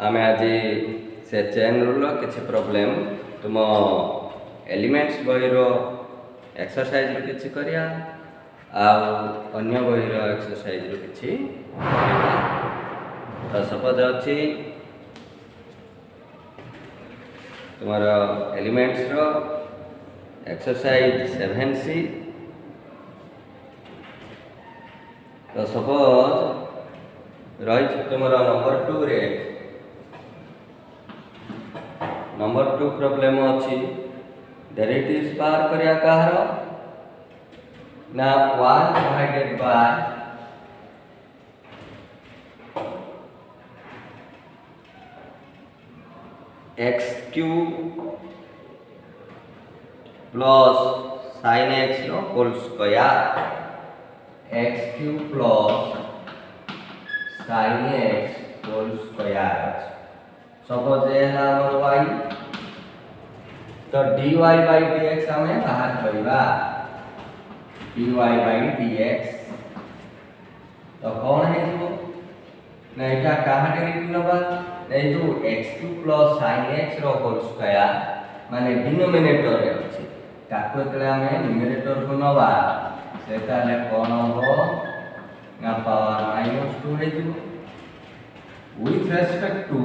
आमे आज से चेन रूल किसी प्रॉब्लम तुम एलिमेंट्स बही रो एक्सरसाइज रो किछि करिया अन्य बही रो एक्सरसाइज रो किछि तो सपोज अछि तुम्हारा एलिमेंट्स रो एक्सरसाइज 7C। तो सपोज रही तुम्हारा नंबर 2 रे नंबर 2 प्रॉब्लम अच्छी डेरिवेटिव्स पार करिया कहार ना 1 divided by x cube plus sin x रो whole square x cube plus sin x whole square. Suppose ये है हमर y तो dy by dx हमें बाहर करबा dy by dx तो कौन है जो ना एटा कहां डेरिवेटिव नबा ए जो x2 sin x रो होल स्क्वायर माने डिनोमिनेटर रे अछि ताको तले हमें न्यूमरेटर को नबा सेटा ले कोन हो ना पावर -2 है जो विथ रेस्पेक्ट टू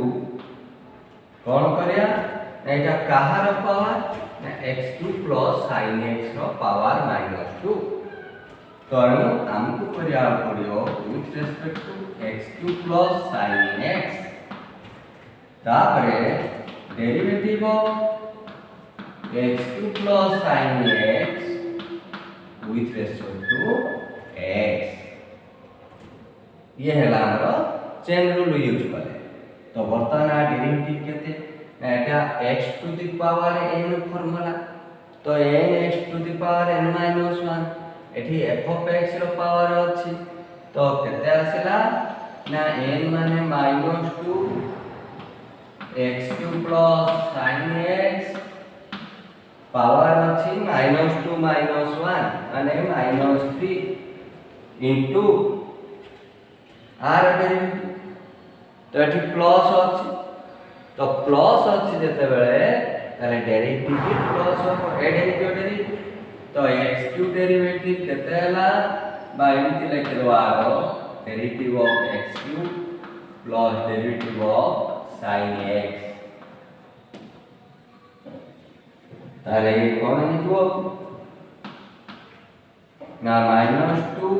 कौन करिया एटा कहार पावर ना x2 sin x रो पावर -2 तो हमको करिया पड़ियो with respect to x2 sin x तापरे derivative of x2 sin x with respect to x ये है हमरो चेन रूल यूज करे। तो वर्तमान डेरिवेटिव केते एटा x to the power n formula तो n x to the power n - 1 एठी f ऑफ x रो पावर अछि तो केते आसेला ना n माने -2 x2 sin x पावर अछि -2 - 1 माने -3 इनटू r डेरिवेटिव तो एठी प्लस अछि तो प्लस अछि जेते बेले ताले डेरिवेटिव प्लस हो डेरिवेटिव तो x3 डेरिवेटिव केते हला बा एमति लिख दो आगो derivative of x3 plus derivative of sin x ताले कोन हिजो ना -2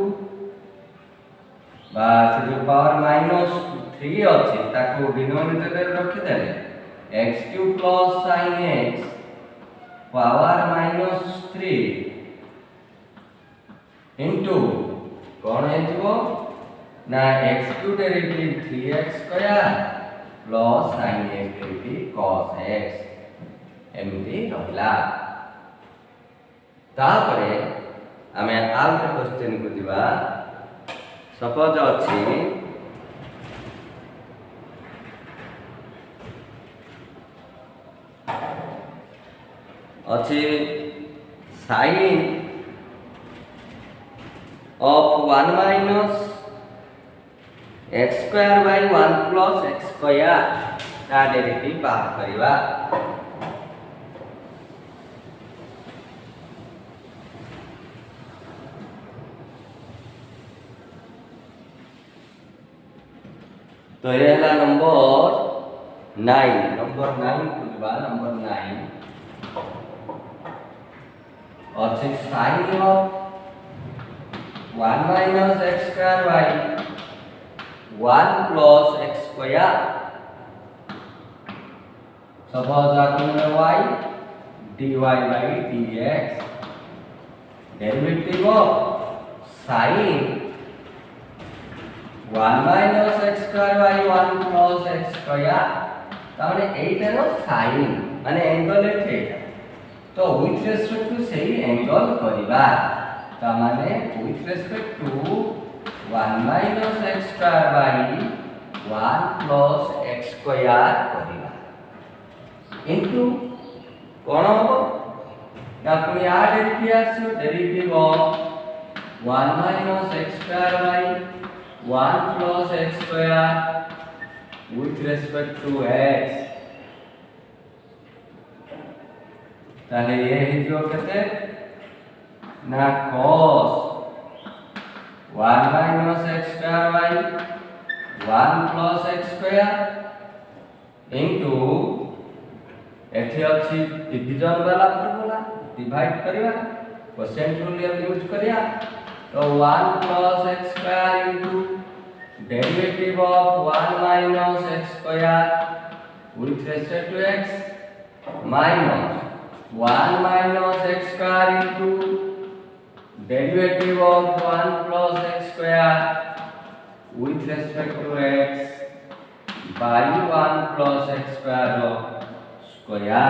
बा से जो पावर -3 अछि ताको डिनोमिनेटर रे रखि देले x3 sin x power -3 into कोन हिजो ना x3 derivative 3x square plus sin x derivative cos x एमती रहला। तापरे हमें आउट क्वेश्चन को दिबा सपोज अछि sin of 1 minus x square by 1 plus x square ता डेरिवेटिव बाहर करिवा। तो ये है नंबर 9 कुलबा नंबर 9 और sin of 1 minus x square by 1 plus x square suppose आकुने y dy by dx derivative of sin 1 minus x square by 1 plus x square ताने एटा रो sin माने angle एटा तो विथ रेस्पेक्ट टू सही angle करिबा ता माने with respect to 1 minus x square by 1 plus x square करिबा इनटू कोन हो ना पुनी आ डेरिवेटिव आसो derivative of 1 minus x square by 1 plus x square with respect to x ताले ये हिजो केते ना cos 1 minus x square y 1 plus x square into एठी अछि डिवीजन वाला फॉर्मूला डिवाइड करिया क्वोशिएंट रूल यूज करिया तो 1 plus x square into derivative of 1 minus x square with respect to x minus 1 minus x square into derivative of 1 plus x square with respect to x by 1 plus x square square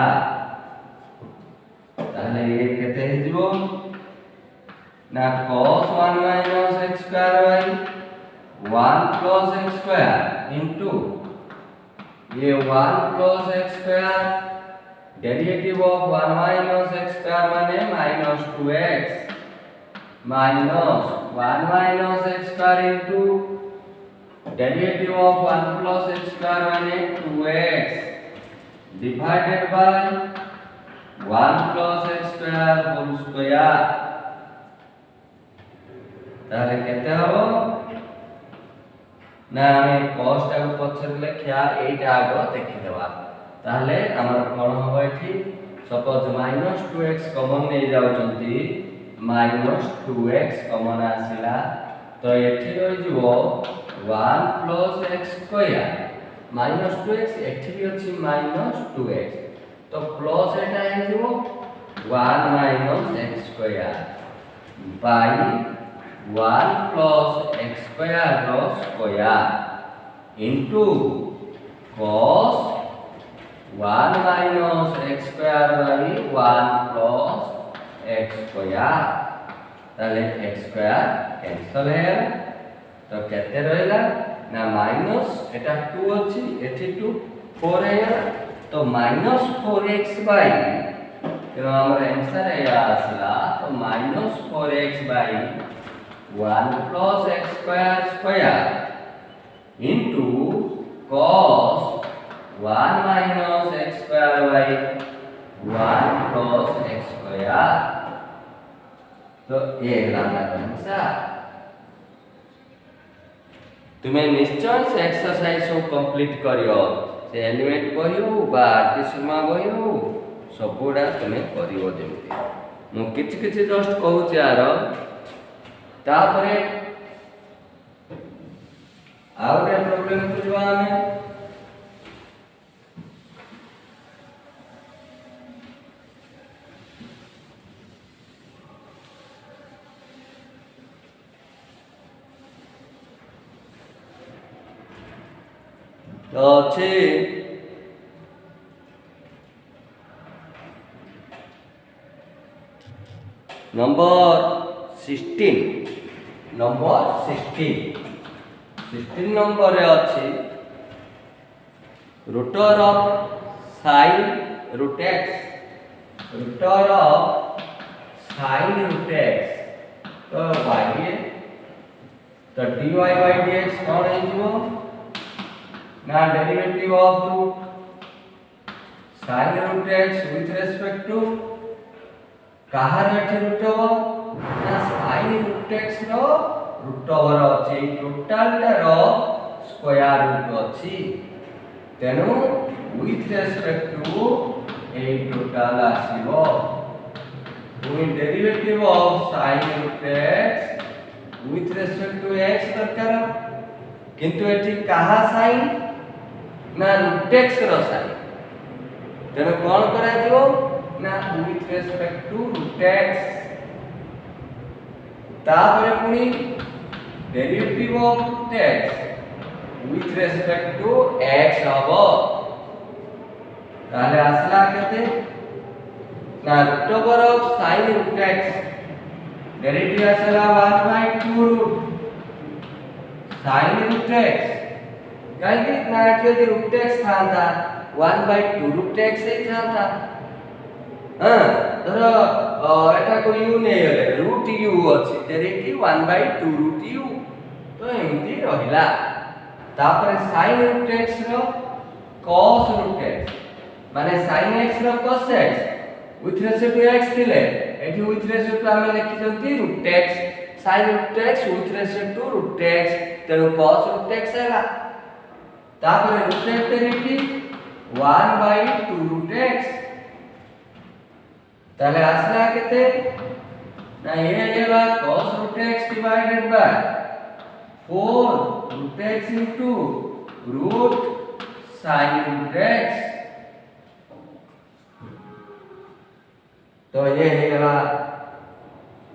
ताले ये केते हिजबो ना cos 1 minus x square y 1 plus x square into ये 1 plus x square derivative of 1 minus x square माने minus 2x minus 1 minus x square into derivative of 1 plus x square माने 2x divided by 1 plus x square whole square ताले केते हो ना हमें cos टा को पछर लेखिया एटा आगो देखि देबा ताले हमर कोन हो एठी सपोज -2x कॉमन नै जाउचंती -2x कॉमन आसिला तो एठी रहि जिवो 1 + x स्क्वायर -2x एठी भी अछि -2x तो प्लस एटा हे जिवो 1 - x square by 1 + x square रो square into cos 1 minus x square by 1 plus x square ताले x square कैंसिल है तो केते रहला ना माइनस एटा 2 अछि एठी 2 4 है तो -4x by तो हमर आंसर है आसला तो -4x by 1 plus x square square into cos 1 minus x square by 1 plus x square तो ये लाना आंसर तुम्हें निश्चय से एक्सरसाइज को कंप्लीट करियो से एलिमेंट बहियो बा आर्टिसमा बहियो सबुडा तुम्हें करियो जेमति मु किछ जस्ट कहू छी यार तापरे आउटे प्रॉब्लम बुझवा हमें तो अच्छे नंबर 16 नंबर रे अच्छे router of sin root x router of sin root x तो y तो dy by dx कौन है जीवो ना derivative of root sin root x with respect to काहर एठी रूट ओवर ना sin root x रो रूट ओवर अछि टोटल रो स्क्वायर रूट अछि तेनु with respect to a total आसीबो पुनी derivative of sin root x with respect to x दरकार किंतु एठी काहा sin ना root x रो sin तेनु कोन करा दियो ना with respect to root x तापरे पुनी derivative of root x with respect to x हबो ताले आसला केते ना root over of sin root x derivative आसला 1/2 रूट sin root x काहे कि ना एठी रूट x थांता 1/2 रूट x ही थांता हां धरो एटा को u नै गले रूट u अछि डेरिवेटिव 1/2 रूट u तो एमती रहिला तापर sin रूट x रो cos रूट x माने sin x रो cos x with respect to x थिले एठी with respect to हमें लिखि जंती root x sin root x with respect to root x तेरो cos रूट x हैला तापर root x derivative 1/2 root x ताले आसला केते ना ये हेला cos root x divided by 4 root x into root sin root x तो ये हेला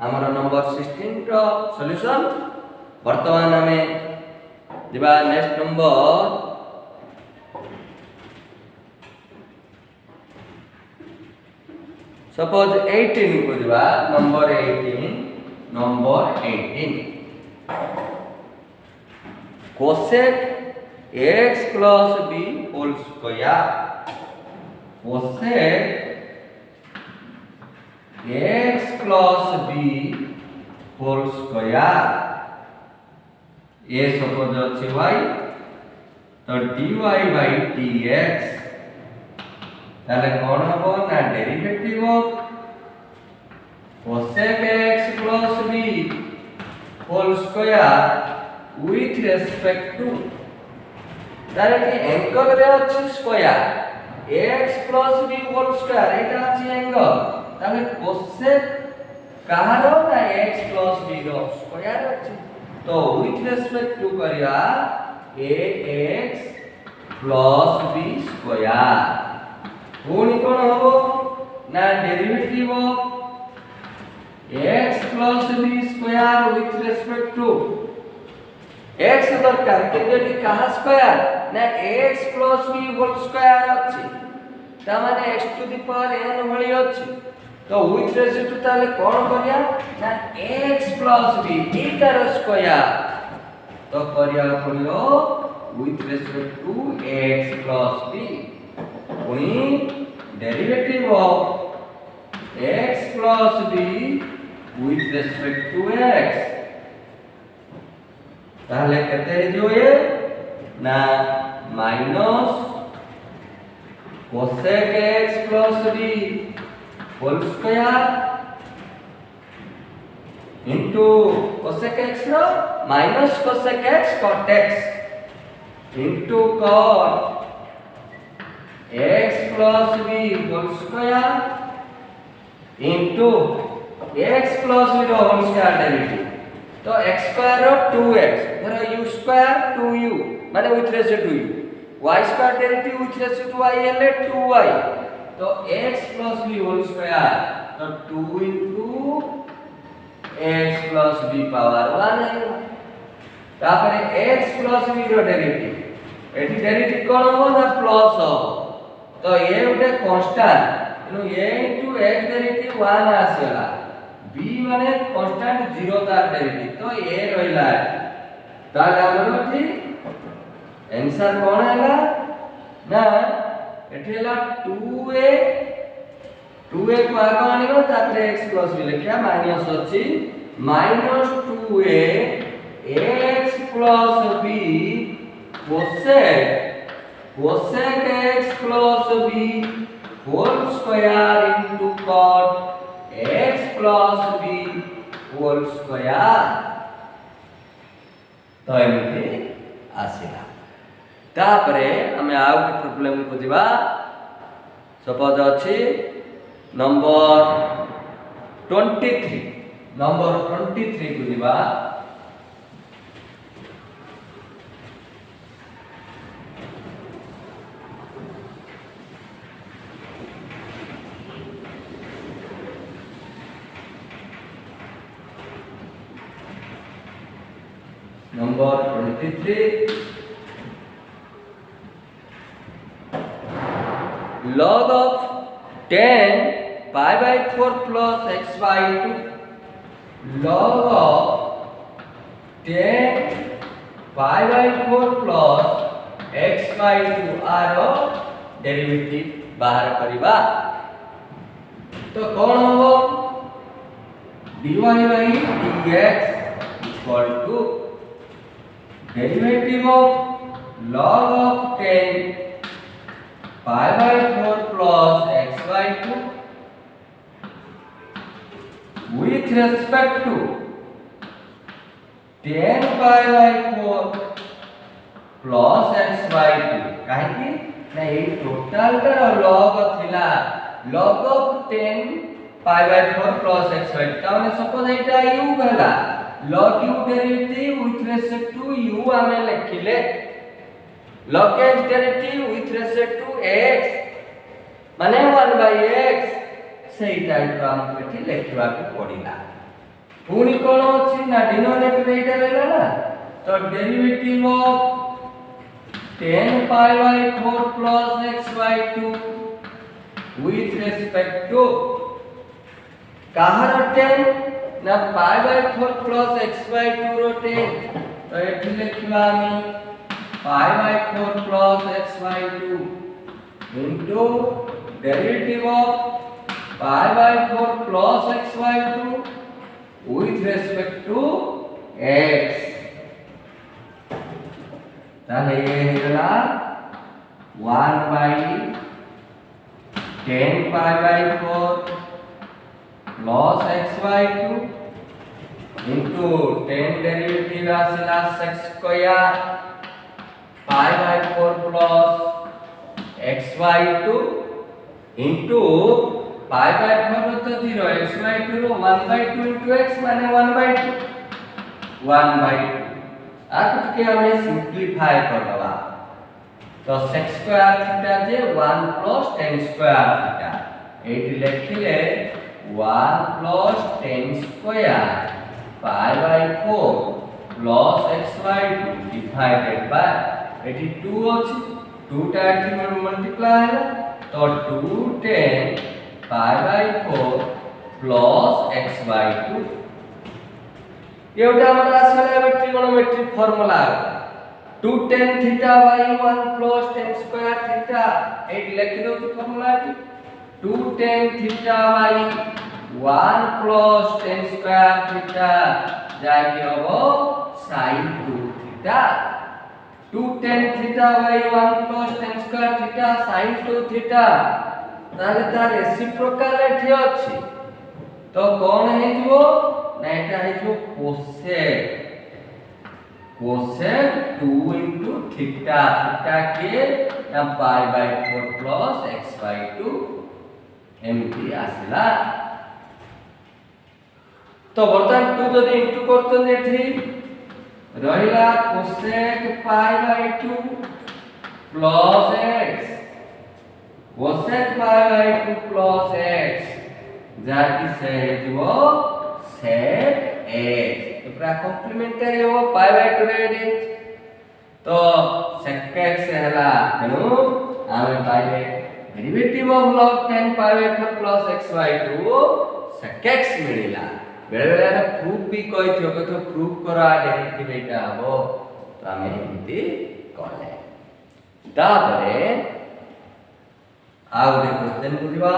हमारा नंबर 16 रो सॉल्यूशन वर्तमान हमें दिबा नेक्स्ट नंबर सपोज 18 को दिबा number 18 cosec x plus b whole square cosec x plus b whole square ये सपोज अछि y तो dy by dx ताले कोन हबो ना derivative of cosec x plus b whole square with respect to ताले कि एंगल रे अछि square x plus b whole square एटा अछि एंगल ताले cosec कहारो ना x plus b रो स्क्वायर अछि तो with respect to करिया ax plus b स्क्वायर कोन कोन हबो ना derivative of x plus b square with respect to x दरकार केजेडी कहा स्क्वायर ना x plus b whole square अछि ता माने x to the power n भली अछि तो with respect to ताले कोन करिया ना x plus b एटार स्क्वायर तो करिया पड़ियो with respect to x plus b उनी derivative of x plus b with respect to x ताले कहते हैं जो ये ना minus cosec x plus b whole square into cosec x no minus cosec x cot x into cot x plus b whole square into x plus b whole square derivative तो x square रो 2x धरो u square 2u माने with respect to u y square derivative with respect to y हेले 2y तो x plus b whole square तो 2 into x plus b power 1 है तापर x plus b रो derivative एठी derivative कोन हो ना प्लस हो तो ये उठे कांस्टेंट नो a into x डेरिवेटिव 1 आसीला b माने कांस्टेंट 0 तार डेरिवेटिव तो a रहिला ताले हमरो ठीक आंसर कोन हैला ना एठेला 2a को आगो आनिबो तापर x plus b लिखिया माइनस अछि minus 2a x plus b cosec x plus b whole square into cot x plus b whole square तो एमती आसीला तापरे हमें आउ के प्रॉब्लम को दिबा सपोज अछि नंबर 23 को दिबा Number 23 log of 10 pi by 4 plus x by 2 log of 10 pi by 4 plus x by 2 आरो डेरिवेटिव बाहर करिबा तो कोन होबो dy by dx equal to derivative of log of 10 pi by 4 plus x by 2 with respect to 10 pi by 4 plus x by 2 काहे ना ये total का log थिला log of 10 pi by 4 plus x by 2 ताने suppose एटा u भेला log u derivative with respect to u आमे लिखिले log x derivative with respect to x माने 1 by x सेही टाइप रो हमको एठी लिखवा को पड़िला पुनी कोन अछि ना डिनोमिनेटर एटा रहला ना तो derivative of 10 pi by 4 plus x by 2 with respect to कहार 10 ना pi by 4 plus x by 2 रो 10 तो एठी लिखवा हम pi by 4 plus x by 2 into derivative of pi by 4 plus x by 2 with respect to x ताले ये निकला 1 by 10 pi by 4 plus x by 2 into 10 derivative आसिला x square pi by 4 plus x by 2 into pi by 4 तो 0 x by 2 row 1 by 2 into x माने 1 by 2 1 by 2 आको के हमें simplify करवा तो sec स्क्वायर थीटा जे 1 plus tan स्क्वायर थीटा एटी लिखिले 1 plus tan square pi by 4 plus x by 2 divided by एटी 2 अछि 2 टा एटी में मल्टीप्लाई है तो 2 tan pi by 4 plus x by 2 एटा हमरा आसले trigonometric formula 2 tan theta by 1 plus tan square theta एट लिख दो तो formula 2 tan theta by 1 plus tan square theta जाके हो sin 2 theta 2 tan theta by 1 plus tan square theta sin 2 theta ताले तार रेसिप्रोकल एठी अछि तो कोन हे जो ना एटा है जो कोसेक 2 into थीटा थीटा के ना pi by 4 plus x by 2 MT आसिला तो बर्तन 2 जदी इंटू करतन एठी रहिला cosec pi by 2 plus x cosec pi by 2 plus x जाकी से जो sec x तो पूरा कॉम्प्लीमेंटरी हो pi by 2 रे तो sec x हैला तेनु आमे पाइले derivative of log 10 pi by 4 plus x by 2 sec x मिलिला बेले बेले ना प्रूफ भी कोइ थियो तो प्रूफ करा डेरिवेटिव एटा हो तो आमे एमिति करले तापरे आउ दे क्वेश्चन बुझिबा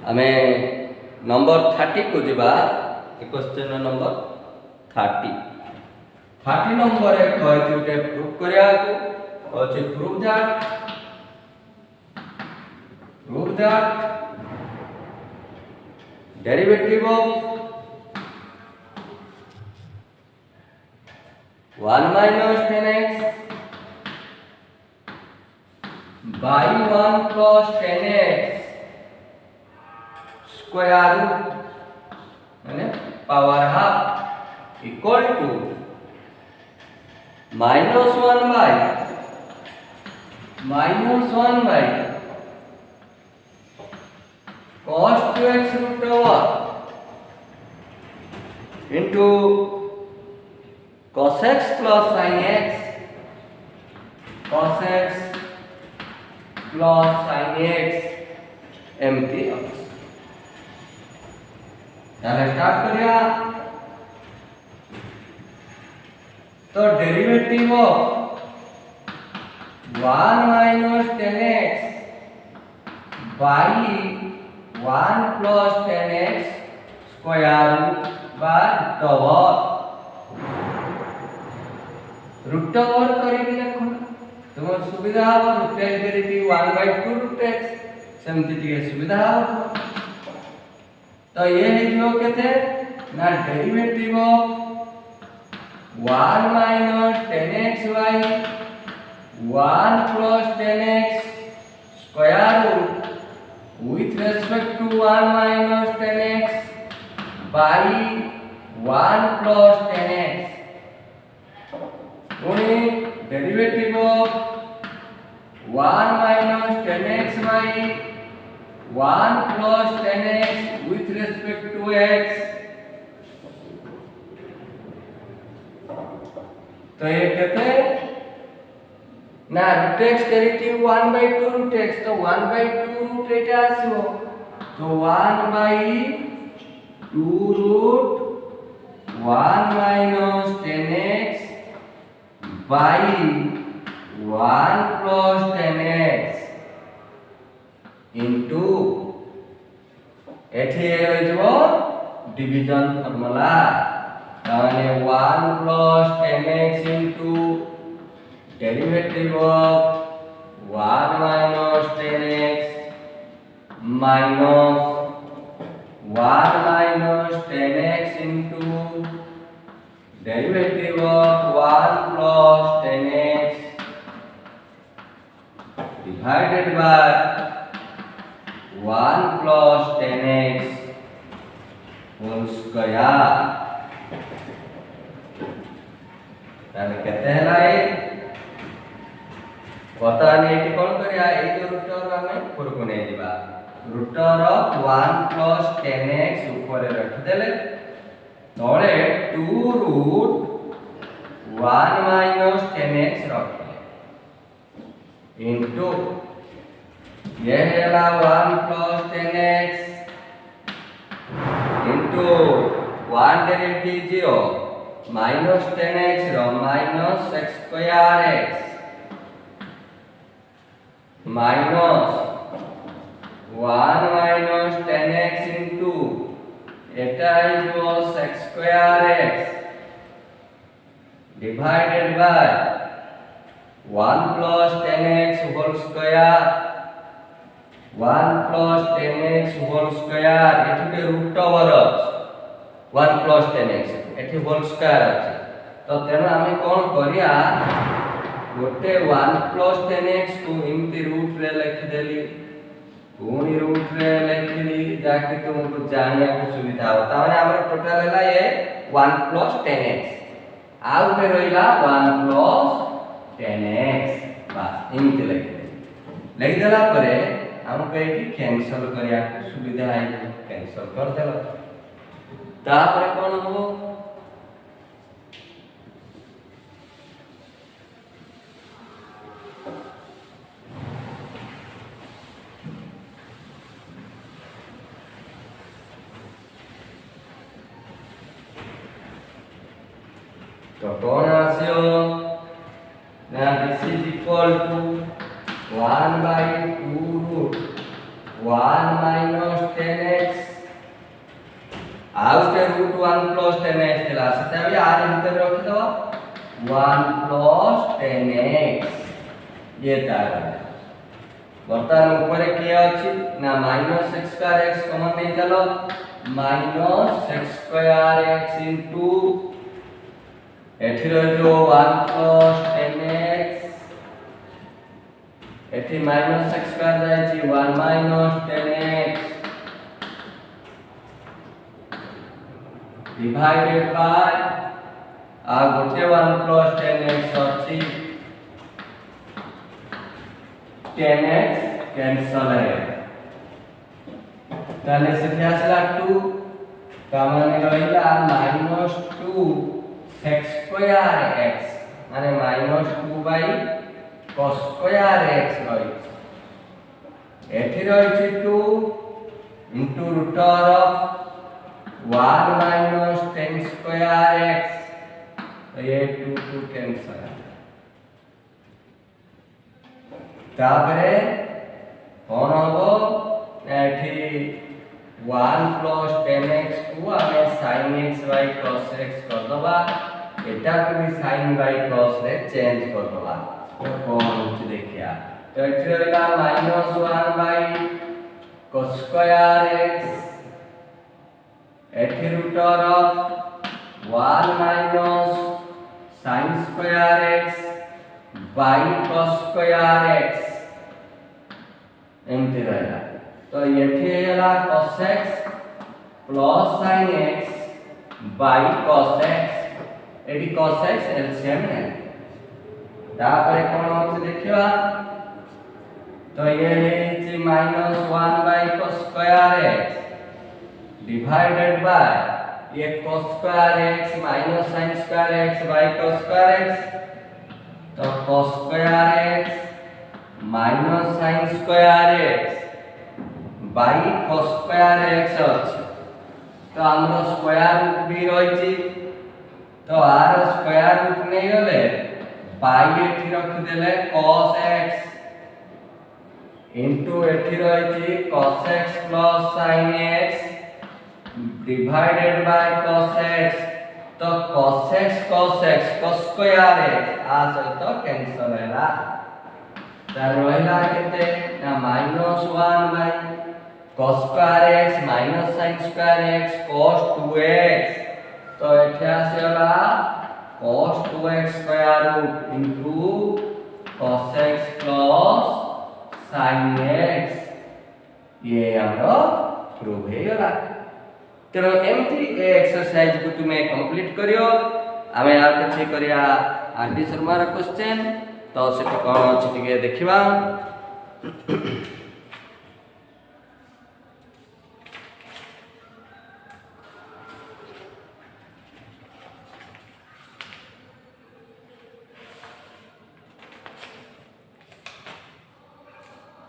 हमें नंबर 30 को जीवा क्वेश्चन नंबर 30 नंबर एक कहते प्रूफ करिया को अछि proof that derivative of 1 minus 10x by 1 plus 10x square root माने power half equal to -1 by cos 2x root over into cos x plus sin x plus sin x एमती अछि ताले start करिया तो derivative of 1 minus 10x by 1 plus 10x square root by root over करी लिखो तुम सुविधा हो root x derivative 1/2 root x सेमति टिके सुविधा हो तो ये है जो केते ना derivative of 1 minus 10x by 1 plus 10x square root with respect to 1 minus 10x by 1 plus 10x only derivative of 1 minus 10x by 1 plus 10x with respect to x तो ये कहते ना root x derivative 1/2 root x तो 1/2 root एटा आसीबो तो 1/2 root 1 minus 10x by 1 plus 10x into एठी होय जबो डिवीजन फार्मूला ताने 1 plus 10x into derivative of 1 minus 10x minus 1 minus 10x into derivative of 1 plus 10x divided by 1 plus 10x whole square ताले कहते हैं लाए वर्तमान एटी कोन करिया ए जो रूटर हमें ऊपर को नै दिबा रूटर ऑफ 1 plus 10x ऊपर रख देले तळे 2 root 1 minus 10x रखले इनटू ये हैला 1 plus 10x into 1 derivative 0 minus 10x row minus x square x minus 1 minus 10x into eta equals x square x divided by 1 plus 10x whole square 1 plus 10x whole square एठी root over 1 plus 10x एठी whole square अछि तो तेनो हमें कोन करिया गोटे 1 plus 10x को इनती root रे लिख देली पूरी रूट रे लिखली जाके तुमको जानिया को सुविधा हो ताने हमर टोटल हैला ये 1 plus 10x आ ऊपर रहिला 1 plus 10x बस इनती लिख देला परे हमको एठी कैंसिल करिया को सुविधा है कैंसिल कर देला तापर कोन हो तो कौन आसियो ना this is equal to 1/2 root 1 minus 10x आउटे रूट 1 plus 10x थिला सेटा भी आर भीतर रखि दो 1 plus 10x ये तार वर्तमान ऊपर के अछि ना minus x square x common नहीं चलो minus x square x into एठी जो 1 plus 10x एठी minus x square जाय छी 1 minus 10x divided by आ गोटे 1 plus 10x अछि 10x कैंसिल है ताले से क्या आसला 2 का माने रहिला -2 sec square x माने -2 by cos square x रही एठी रही 2 into root of 1 minus 10 square x तो ये 2 कैंसल तापरे कौन होबो एठी 1 plus 10x को हमें sin x by cos x कर दबा एटा को भी sin by cos रे चेंज कर दबा तो कौन होची देखिया तो एठी रहला -1 by cos square x एठी root of 1 minus sin square x by cos square x एमती रहला तो एठी हैला cos x plus sin x by cos x एठी cos x एलसीएम है तापरे कोन होची देखिबा तो ये है -1 by cos square x divided by ये cos square x minus sin square x by cos square x तो cos square x minus sin square x by cos square x अछि तो हमरो स्क्वायर रूट भी रहिछि तो आर स्क्वायर रूट नै गले बाय एठी रख देले cos x into एठी रहिछि cos x plus sin x divided by cos x तो cos x cos square x आ सहित कैंसिल हैला तार रहला केते ना -1 by cos square x minus sin square x cos 2x तो एठी आसेला cos 2x square root into cos x plus sin x ये हमरो प्रूव हे गला तेरो एमथि ए एक्सरसाइज को तुमे कंप्लीट करियो आमे आ किछि करिया आरडी शर्मा रा क्वेश्चन तो सेटा कोन अछि टिके देखिबा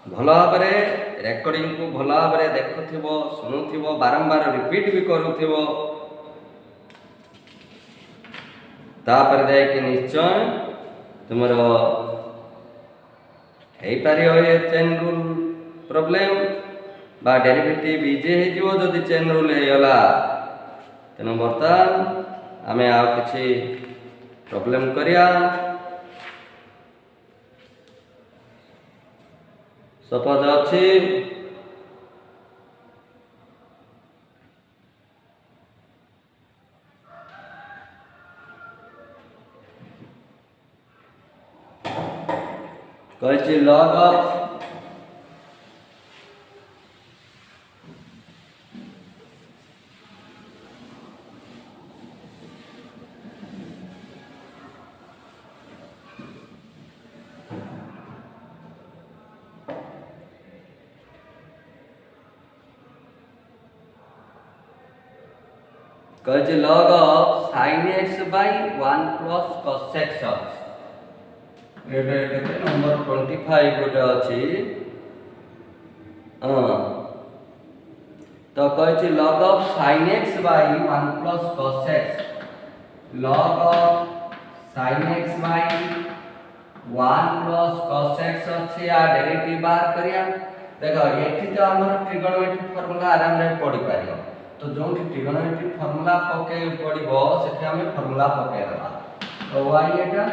भला भाबरे रेकॉर्डिंग को भला भाबरे देखुथिबो सुनुथिबो बारंबार रिपीट भी करूथिबो तापर दे कि निश्चय तुमरो हे पारियो ये चेन रूल प्रॉब्लम बा डेरिवेटिव इजे हे जिवो जदी चेन रूल हे होला तनो बर्तन हमें आ किछि प्रॉब्लम करिया सपोज अछि कहछि log of कहछि log of sin x by 1 plus cos x एबे केते नंबर 25 गोटे अछि तो कहछि log of sin x by 1 plus cos x log of sin x by 1 plus cos x अछि आ डेरिवेटिव बार करिया देखो एठी तो हमर ट्रिगोनोमेट्रिक फार्मूला आराम रे पढि पारियो तो जो ट्रिगोनोमेट्रिक फार्मूला पके पड़िबो सेठी हमें फार्मूला पके देबा तो y एटा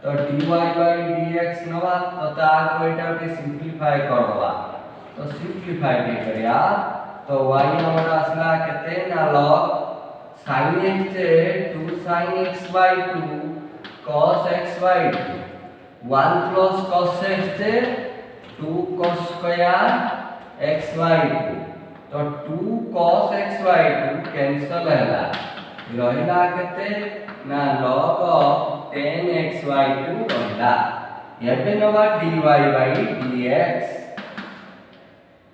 तो dy by dx नवा तो तार को एटा के सिंपलीफाई कर देबा तो सिंपलीफाई के करिया तो y हमरा असला केते ना log sin x से 2 sin x by 2 cos x by 2 1 plus cos x से 2 cos square x by 2 तो 2 cos x by 2 कैंसिल हैला रहिला केते ना log of 10x by 2 रहिला एबे नवा dy by dx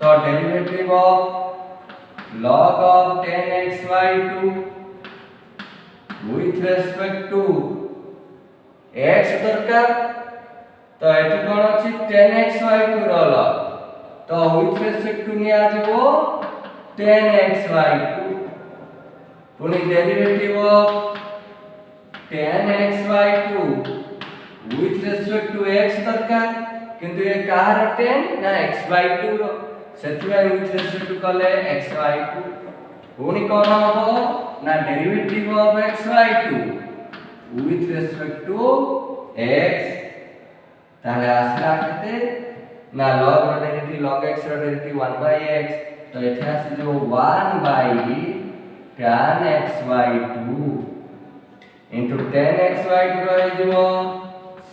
तो derivative of log of 10x by 2 with respect to x दरकार तो एठी कोन अछि 10x by 2 रहला तो तो with respect to निया जीवो 10xy2 पुनी derivative of 10xy2 with respect to x दरकार किंतु ये कहार 10 ना xy2 row सेतिबाई with respect to कले xy2 पुनी कोन हबो ना derivative of xy2 with respect to x ताले आसला केते ना log रो डेरिवेटिव log x रो डेरिवेटिव 1/x तो एथे आसी जो 1/tan xy2 into 10xy2 रही जो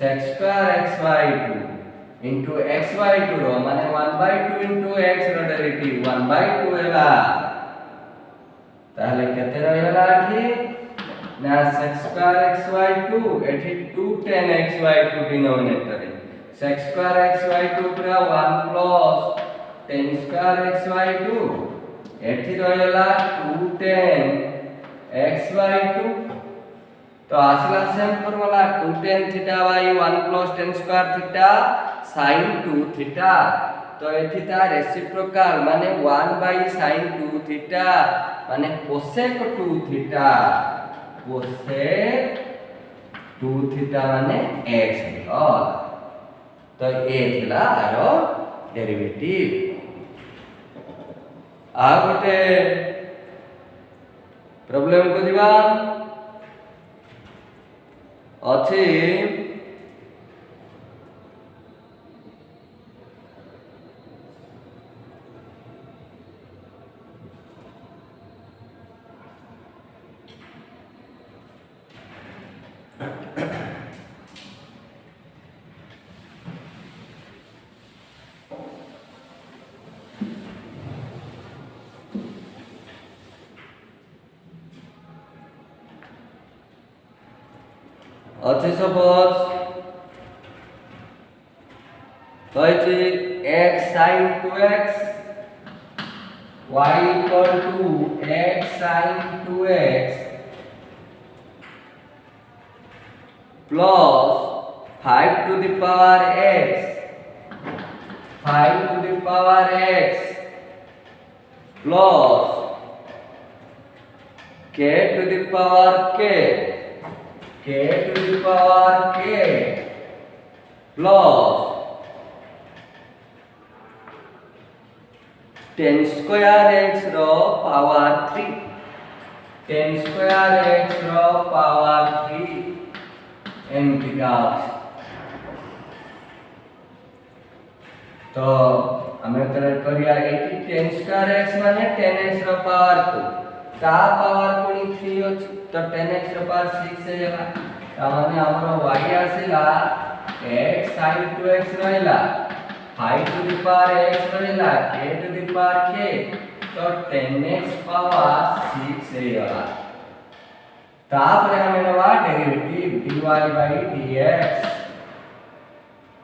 sec square xy2 into xy2 रो माने 1/2 into x रो डेरिवेटिव 1/2 हैला ताले केते रहला कि ना sec square xy2 एठी 2 tan xy2 denominator sec square xy2 पूरा 1 plus tan square xy2 एठी रहला 2 tan xy2 तो आसला same formula 2 tan theta by 1 plus tan square theta sin 2 theta तो एठी ता रेसिप्रोकल माने 1 by sin 2 थीटा माने cosec 2 थीटा cosec 2 थीटा माने x हो तो ए थिला आरो डेरिवेटिव आ गोटे प्रॉब्लम को दिबा अछि suppose तो x sin 2x y equal to x sin 2x plus 5 to the power x 5 to the power x plus k to the power k to the power k plus 10 square x row power 3 10 square x row power 3 MT का तो हमें तरह करिया 10 square x माने 10x रो power 2 ता power पुनी 3 अछि तो 10x रो पावर 6 से जाला ता माने हमरो y आसीला x sin 2x रहला 5 to the power x रहला k to the power k तो 10x पावर 6 से जाला तापर हमें नवा डेरिवेटिव dy by dx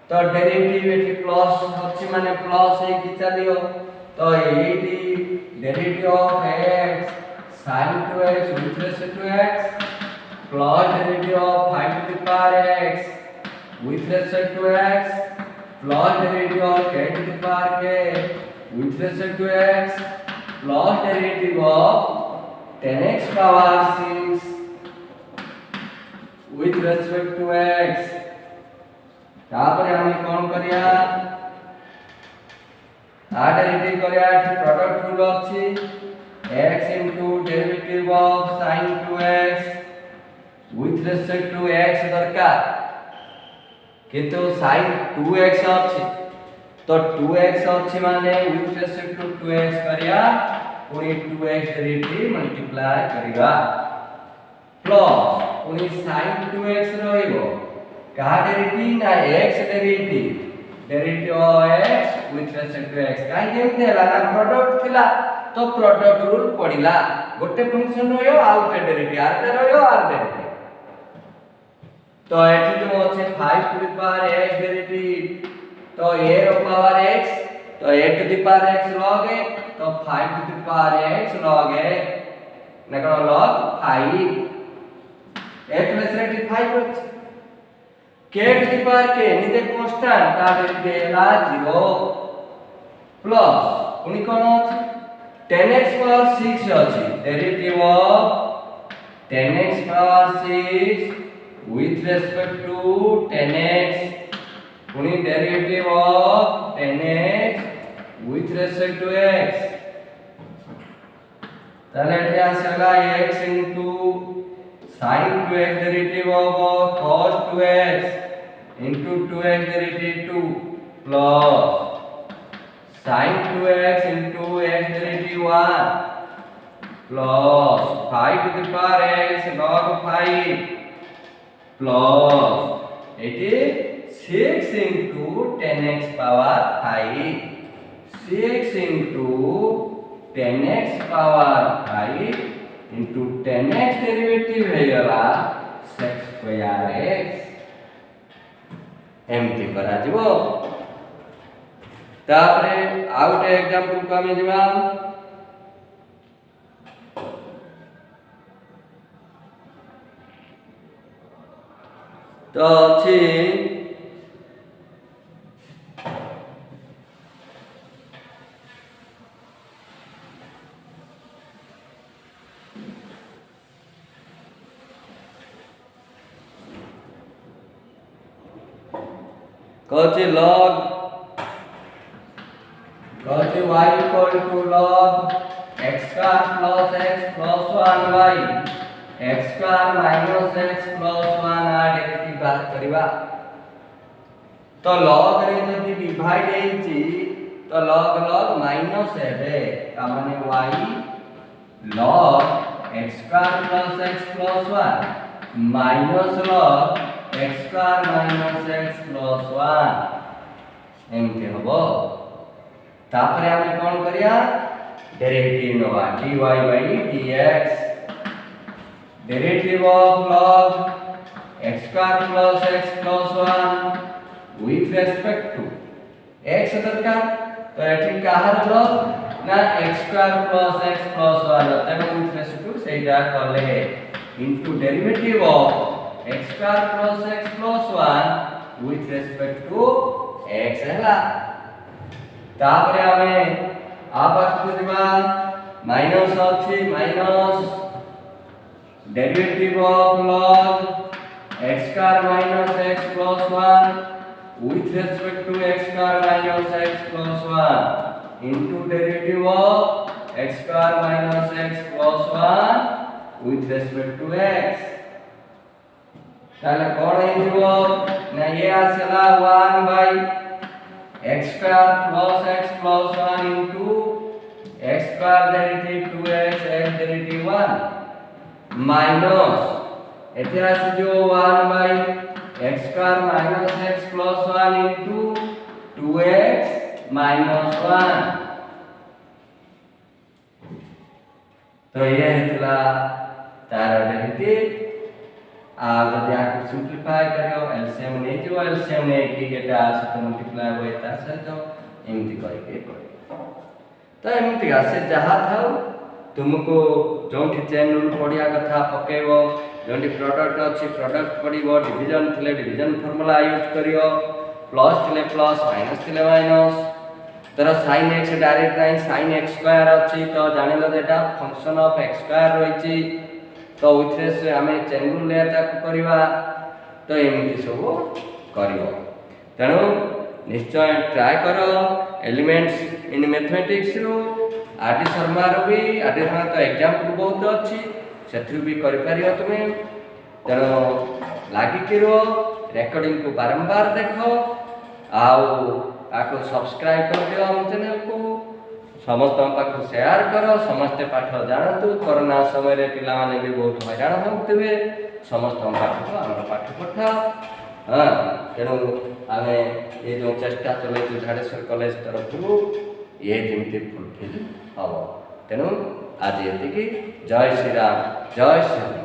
तो डेरिवेटिव एठी प्लस अछि माने प्लस हे कि चलियो तो eighty derivative of x sin 2x with respect to x plus derivative of 5 to the power x with respect to x plus derivative of k to the power k with respect to x plus derivative of 10x power 6 with respect to x तापर हमें कौन करिया आ derivative करिया product rule अछि x into derivative of sin 2x with respect to x दरकार किंतु sin 2x अछि तो 2x अछि माने with respect to 2x करिया पुनी 2x डेरिवेटिव मल्टीप्लाई करिया प्लस पुनी sin 2x रहइबो का डेरिवेटिव ना x derivative of x with respect to x काई केम देला ना प्रोडक्ट थिला तो प्रोडक्ट रूल पडिला गोटे फंक्शन रहियो आ गोटे डेरिवेटिव आर ते रहियो आर डेरिवेटिव तो एठी जो अछि 5 to the power x derivative तो a रो पावर x तो a to the power x log a तो 5 to the power x log a नकरो log 5 a प्लस 5 अछि k to the power k निते कांस्टेंट ता देला 0 प्लस पुनी कोन अछि 10x पावर 6 अछि derivative of 10x power 6 with respect to 10x पुनी derivative of 10x with respect to x ताले एठी आसेला x into sin 2x derivative of cos 2x into 2x derivative 2 plus sin 2x into x derivative 1 plus 5 to the power x log 5 plus it is 6 into 10x power 5 6 into 10x power 5 into 10x derivative ହେଇଗଲା sec square x एमती करा जिवो तापरे out example को हम जिबा तो अछि कहते log कहते y equal to log x square plus x plus 1y x square minus x plus 1 uh derivative बात करिबा तो log रे जदी डिवाइड हेची तो log log माइनस हेबे का माने y log x square plus x plus 1 minus log x square minus x plus 1 एमते हबो तापरे हम कोन करिया डेरिवेटिव नवा dy by dx derivative of log x square plus x plus 1 with respect to x दरकार तो एठी काहर log ना x square plus x plus 1 तब with respect to सेटा करले into derivative of x square plus x plus 1 with respect to x हैला तापरे हमें आ बात करबा माइनस अछि minus derivative of log x square minus x plus 1 with respect to x square minus x plus 1 into derivative of x square minus x plus 1 with respect to x ताले कोन हेजिबो ना ये आसेला 1 by x square plus x plus 1 into x square derivative 2x x derivative 1 minus एथे आसे जो 1 by x square minus x plus 1 into 2x minus 1 तो ये हेतला तार derivative आ जदि आपको सिंपलीफाई करियो एलसीएम नै जो एलसीएम नै कि एटा से मल्टीप्लाई होय ता से तो एमती करके करियो तो एमती आसे जहा थाउ तुमको जोंठी चेन रूल पढ़िया कथा पकेबो जोंठी प्रोडक्ट अछि प्रोडक्ट पढ़िबो डिवीजन थिले डिवीजन फार्मूला यूज करियो प्लस थिले प्लस माइनस थिले माइनस तर sin x डायरेक्ट नाही sin x स्क्वायर अछि तो जानिलो एटा फंक्शन ऑफ x स्क्वायर रहिछि तो उथरे से हमें चेन रूल लेता करबा तो एमती सब करियो तनो निश्चय ट्राई करो एलिमेंट्स इन मैथमेटिक्स रो आदि शर्मा रो भी आदि तो एग्जांपल बहुत अछि सेथु भी करि पारियो तुमे तनो लागी किरो रिकॉर्डिंग को बारंबार देखो आउ आको सब्सक्राइब कर दियो हम चैनल को समस्त पाख शेयर करो समस्त पाठ जानतु कोरोना समय रे पिला माने भी बहुत हैरान होतबे समस्त पाठ को हम पाठ पठा हां तेनु आमे ए जो चेष्टा चले जो झाड़ेश्वर कॉलेज तरफ ये जेमती फुलफिल हबो तेनु आज एति की जय श्री राम जय श्री